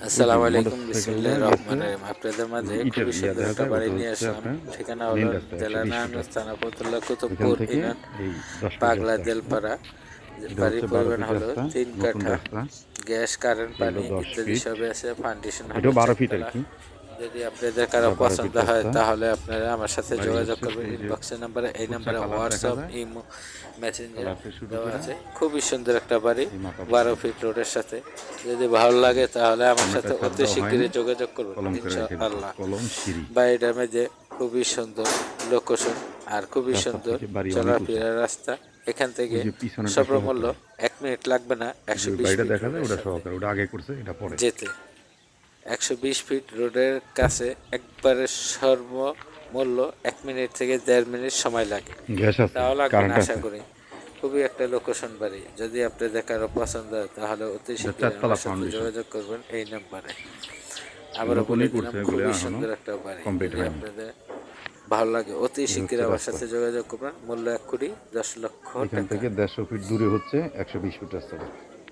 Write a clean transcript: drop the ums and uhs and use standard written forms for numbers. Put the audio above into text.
আসসালামু আলাইকুম, মোটরসাইকেলটা বিসমিল্লাহির গেছে রহমানির রহিম। আপনাদের মাঝে ইটের খুবই সুন্দর দেখা একটা যায়, বাড়ি ওটা নিয়ে হচ্ছে আসলাম। আপনার ঠিকানা মেন হলো রাস্তা জেলা 120 ফিট নারায়ণগঞ্জ, রাস্তা। থানা ফতুল্লা, ওইখান কুতুবপুর থেকে ইউনিয়ন, এই 10 ফিট পাগলা রাস্তা আসছে। দেলপাড়া। এটা বাড়ির হচ্ছে 12 পরিমাণ ফিট হলো রাস্তা, 3 নতুন কাঠা। রাস্তা। গ্যাস, কারেন্ট, এটা হলো পানি 10 ইত্যাদি ফিট, সবই আছে। ফাউন্ডেশন হলো এটাও 12 ফিট আর 4 তলা। কি। যদি আপনাদের কারো এটা 12 পছন্দ ফিট হয় রাস্তা। তাহলে আপনারা আমার সাথে বাড়ি যোগাযোগ হচ্ছে করবেন এই যে ইনবক্সের নাম্বারে। এই ফুটসা নাম্বারে কালার দেখা হোয়াটসঅ্যাপ, যায়, ইমো, মেসেঞ্জার কালার থেকে শুরু দেওয়া করে আছে। খুবই সুন্দর একটা বাড়ি, এই মাথা 12 পর্যন্ত। ফিট রোডের সাথে। যদি ভালো লাগে তাহলে আমার সামনেটা সাথে ছাদ অতি দেওয়া হয়নি, শীঘ্রই যোগাযোগ করবেন কলম করে রেখে দিছে, ইনশাআল্লাহ। কলম সিঁড়ি। বাড়িটার মধ্যে খুবই সুন্দর লোকেশন আর খুবই রাস্তার সুন্দর থেকে বাড়ি অনেক উঁচু। চলাফেরার রাস্তা। এখান থেকে ওই যে পিছনেটা সর্বমূল্য সহকারে, 1 মিনিট লাগবে না ওই যে 120 বাড়িটা ফিট দেখা যায় রোডের ওটা সাথে সহকারে, ওটা আগে করছে, এটা পরে। যেতে। 120 ফিট রোডের কাছে একবারে সর্বমূল্য 1 মিনিট থেকে 1.5 মিনিট সময় লাগে, গ্যাস আছে, তাও লাগবে না কারেন্ট আশা আছে। করি। খুবই একটা লোকেশন বাড়ি। যদি আপনাদের কারো পছন্দ হয় তাহলে অতি এটা শীঘ্রই 4 তলা আমার সাথে ফাউন্ডেশন। যোগাযোগ করবেন এই নাম্বারে। আবারও বলে নতুনই দিলাম, করছে, এগুলো খুবই এখনো সুন্দর একটা বাড়ি। কমপ্লিট যদি হয়নি। আপনাদের ভালো লাগে অতি এই হচ্ছে শীঘ্রই আমার রাস্তা। সাথে যোগাযোগ করবেন। মূল্য 1 কোটি 10 লক্ষ এখান টাকা। থেকে 150 ফিট দূরে হচ্ছে 120 ফিট রাস্তাটা।